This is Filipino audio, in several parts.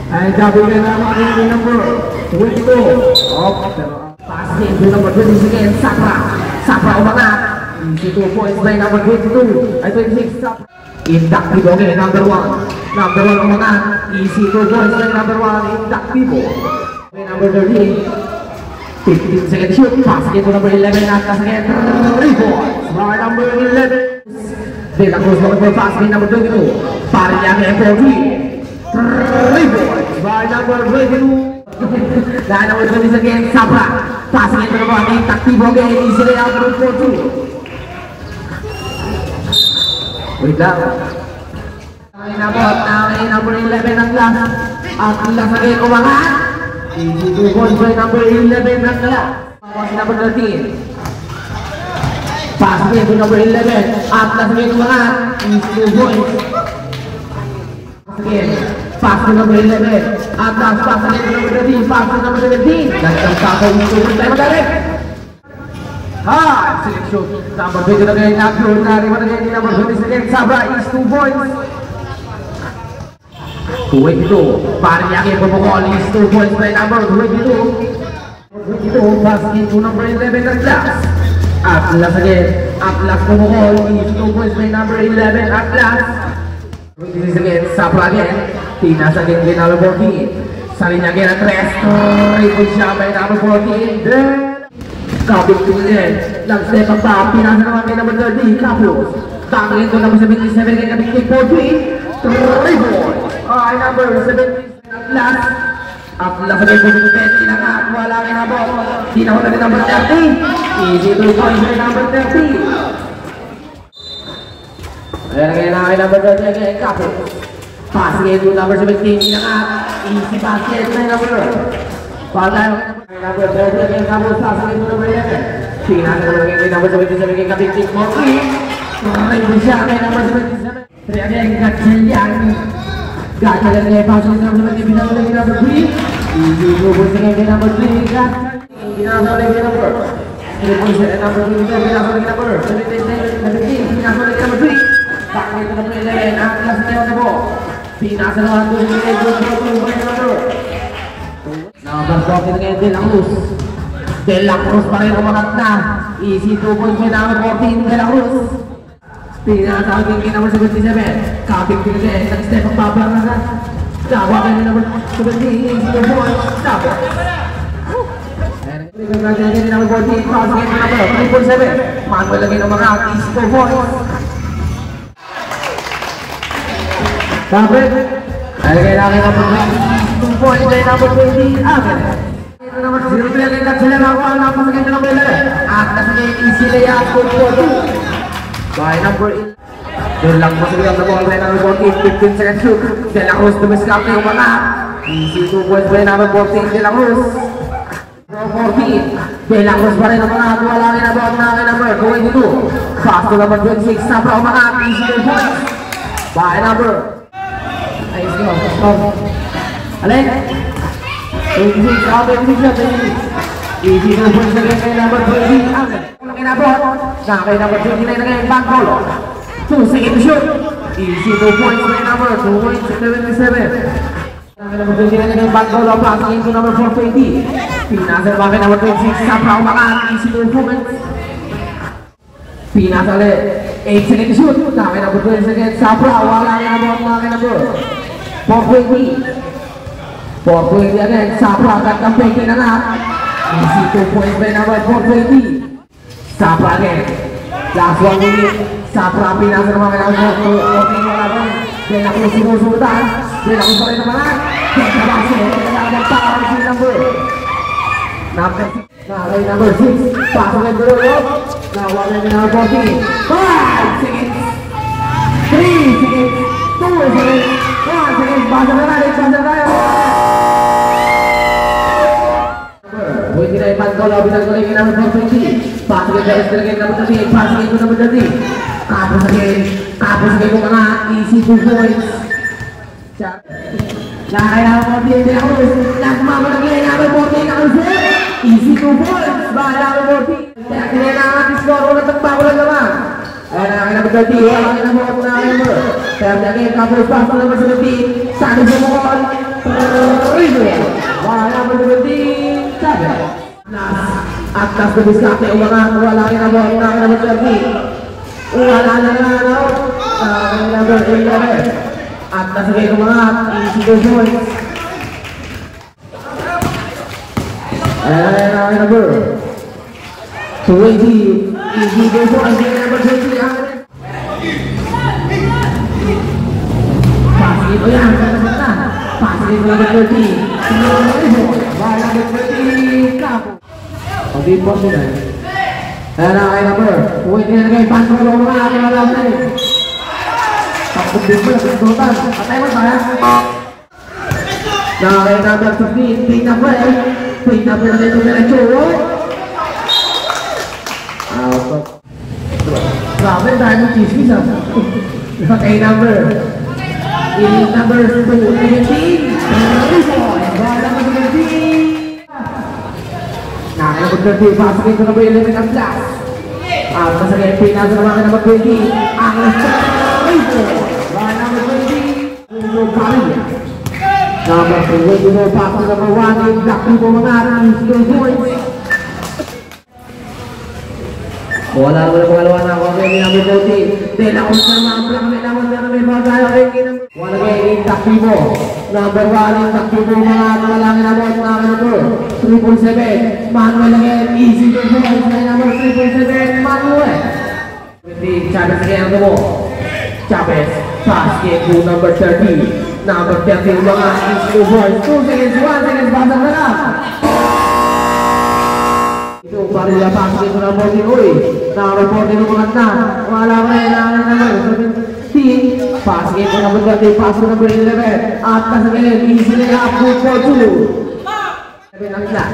And gagawin na naman yung number 22. Pass into number 26 again, Sapra. Sapra umangat. Easy 2 points by number 22. Ay 26, Sapra. Inductivo again, number 1. Number 1 umangat. Easy 2 points by number 1, Inductivo. Number 13. 15 second shoot. Pass into number 11. Atlas again. 3 points by number 11. De La Cruz number 4. Pass by number 22. Parillaga again 14. 3 points by number 22. Dahil number 20 again, Sabra. Passing into number 1, Inductivo again. Easy layout for 4-2. Wait lang. Number 11 ang last. Atlas again umangat. Easy 2 points by number 11 ang last. Number 13. Passing into number 11. Atlas again umangat. Easy 2 points. Again. Pass to number 11. Atlas, pass again to number 13. Pass to number 17. Gandang takot yung super tayo magaling. Select shoot. Number 20 again. Upload na rin again. Number 20 again. Sabra is 2 points. 22. Parillaga pumukol is 2 points by number 22. 22. Pass into number 11 Atlas. Atlas again. Atlas pumukol is 2 points by number 11 Atlas. 26 again. Sabra again. Tinas again by number 14. Salinya again at rest. Rebound siya by number 14. Then Kapit to again. Lang step up pa. Pinasa naman by number 30. Kaplos. Tangin to number 77 again. Kapit to 14. Rebound. Ay number 77 Atlas. Atlas again po dito 10. Tinangat. Wala kay nabot. Tinawag na number 30. Easy 2 points by number 30. Ayan again na kay number 30 again. Kapit. Pass again to number 17, inangat. Easy basket by number. Foul tayo kay number 30 again. Kapos pass again to number 11. Pinasa naman again kay number 77 again. Kapit kick for 3. Rebound siya kay number 77. 3 again, Gatchelian. Gatchelian again, pass again to number 17. Pinasa again number 3. Easy 2 points again kay number 3. Gatchelian. Pinasa again kay number 3 points again number 3. Pinasa again number 17. Pinasa again number 3. Back into number 11. Atlas again on the ball. Pinasa naman doon yung number 14 again, De La Cruz. De La Cruz pa rin umangat na. Easy 2 points by number 14, De La Cruz. Pinasa again kay number 77. Kapit din again, nag-step ang babang na. Tawa again number 17, easy 2 points. Tawa. Pinasa again kay number 14, pass again kay number 3.7. Manuel again umangat, easy 2 points. Kapit. Ay kaya nakin number 2 points by number 20. Akin. Number 0 again, Gatchelian ako. Napas again to number 11. Atlas again, easy layup for 4-2. By number 8. Doon lang mas again the ball by number 14. 15 second shoot. De La Cruz to miss captain umangat. Easy 2 points by number 14. De La Cruz. 14. De La Cruz pa rin umangat. Wala rin na ball na number 22. Pass to number 26. Sabra umangat. Easy 2 points by number. Ayos ko, stop. Alin? 26, easy 2 points again kay number 20. Ang kinabot. Kay number 29 again, Bangkolo. 2 second to shoot. Easy 2 points kay number 2.77. Kay number 29 again, Bangkolo. Passing into number 420. Pinasa naman kay number 26. Sabra umangat. Easy 2 points. Pinasa ulit. 8 second to shoot. Kay number 20 again, Sabra. Wala kinabot na kay number 420. 420 again, Sabra agad ng peke na nga. Easy 2 points by number 420. Sabra again. Last 1 minute. Sabra pinasa naman kay number 420. De La Cruz sinusundan. De La Cruz pa rin naman. Kaya base. Kaya nagpakaroon si number 6. Pasok ang dulo. Nawala ni number 14. 5 seconds. 3 seconds. 2 seconds. 1 seconds. Pasok na natin. Pasok na tayo. Pwede na ipangkolo. Binagkulay kay number 420. Pasok ang Darius talaga yung number 38. Pasok ang number 30. Kapos again. Kapos again kung mga easy 2 points. Nakaya number 48. De La Cruz. Nagmamag again. Number 48. Easy 2 points. By number 14. Kaya kaya na natin score. Walang tagbago lang naman. Ayan na number 30. Wala na number. Kaya again. Kapos pass to number 17. Saan sa mukol. number 20, Chavez. Atlas na biskate, umangat, wala rin na ball, number 30. Wala na out, number 11. Atlas na kayo umangat, easy 2 points. And number 20, easy 2 points, number 20. Ito yan, pasok ito number 30. Number 30, Capo. Ang deep post yun eh. Kaya na kay number. Uwit niya na kayo, pasok ito mga aking alam na eh. Takot din mo, nagtututan. Patay mo ba yan? Na kay number 15, ping number eh. Ping number na ito diretso. Grabe, dahil mo chismis ah. Kay number. In number 2, 18, nakakabot na din, pasok ito number 11 ang plus. At masagay, pinasa naman ka number 20, ang number 20, number 20, pasok number 1, yung black people mga arang, 2 points. Wala naman ang pangalawa na ako, may number 14. Then ako sa mga black, may naman na may mga gaya kayo. Wala kayo, impact mo. Number 1, impact mo mga malangin na bot na number 3.7. Manuel again, easy to go. Number 3.7, Manuel. Chavez again mo. Chavez, pass game to number 30. Number 30, mga easy to go. 2 seconds, 1 seconds, basang na lang. Ito, para nila pass game to number 14. Uy, number 14 umangat na. Wala ko na yung number 17. Pass game to number 30, pass to number 11. At kasagay, easily up for 2. 7 ang class.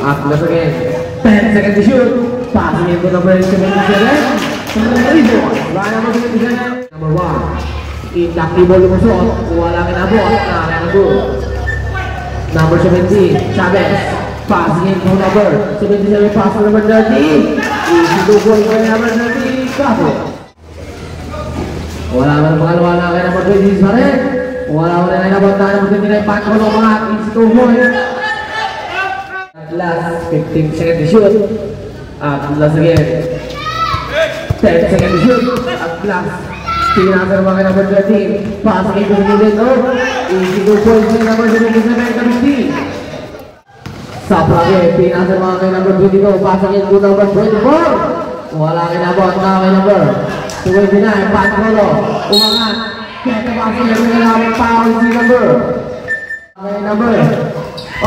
At kasagay, 10 seconds to shoot. Pass game to number 77. Ryan number 77. Number 1. Intakti ball lumusot. Wala kinabot. Number 17, Chavez. Pass game to number 77, pass to number 30. Easy to go by number 30, Capo. Wala naman pangalawa na kaya number 20 pa rin. Wala naman na nabot na number 29, Paco mga easy to go. At last, 15 seconds to shoot. At last again, 10 seconds to shoot. At last, pinasa naman kaya number 13. Pass game to number 20. Easy to go by number 77, Capitin. Saprage, pinasa mga kay number 22, pasok yung number 24. Wala kinabot na kay number 29, Pancolo. Umangat, kaya pasok yung number foul si number. Kay number.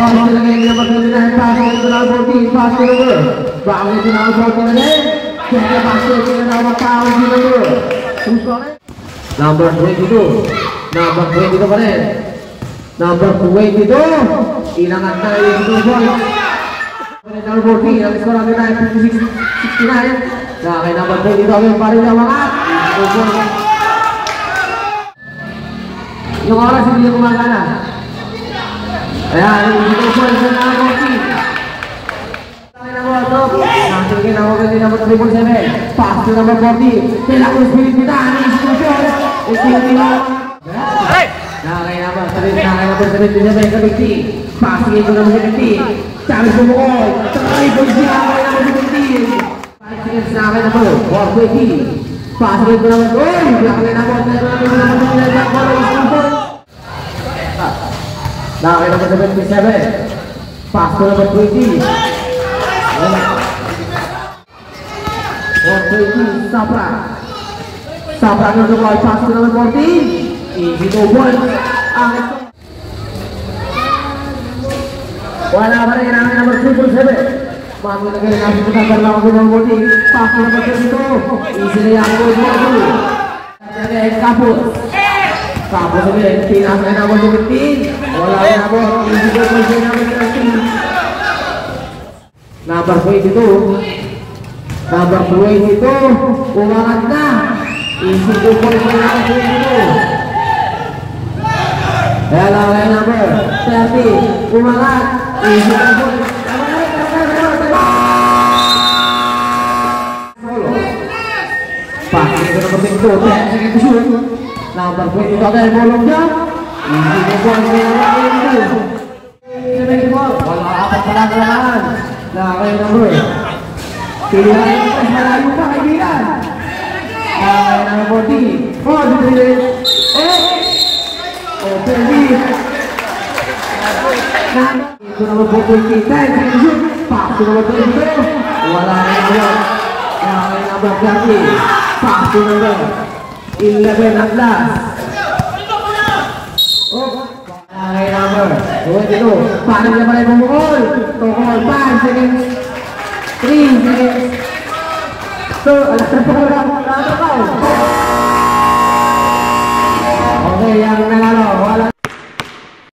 Oh, sila kay number 29, pasok yung number 14, pasok yung number. Bakit yung number 14 again? Kaya pasok yung number foul si number. Who's correct? Number 22. Number 22 pa rin. Number 22. Ilangat na yung 2 points. Number 14, ang score natin na 56-69. Na kay number 22, yung parin na mga 2 points. Yung oras hindi yung kumagana. Ayan, yung 2 points na number 14. Nasilagin ako kasi number 3.7. Pass to number 40. Kailangan yung spirit kita, ang institusyon. Nakakay naman, nakakay naman sa 77, Kabigti. Passing ito naman sa Kabigti. Chavez bumukol. Takay po siya, nakakay naman sa Kabigti. 5 seconds nakakay naman, 4-20. Passing ito naman, oy! Nakakay naman, nakakay naman sa Black Ball, nakakay naman sa 27. Pass to number 20. 4-20, Sapra. Sapra ng Dubai, pass to number 14. Easy to one. Wala pa rin namin number 3.7. Bago na kayo namin matanggal lang ako ng body. Paso na ba dito? Easy na yan po. Kaya kapos. Kapos again. Pinasa na ako 15. Wala na ako. Easy to one siya namin 13. Number 22. Number 22. Umangat na. Easy to one siya namin 22. Kaya lang kaya number 30, umangat, easy to go. Passing ito number 22, 10 seconds to shoot. Number 22 dahil bolong jump, easy to go. Nakakalaman. Nakakay number. Pilihan ito mas malayo pa kaibigan. Nakakay number 40. 43 minutes. Open lead. Ito naman po 20. 10 seconds shoot. Pass to number 22. Wala na yun. Nakakay number 30. Pass to number 11 at last. Nakakay number 22. Paano niya pala yung bumukol? Tukol. 5 seconds. 3 seconds. So, alas na po lang. Okay, ang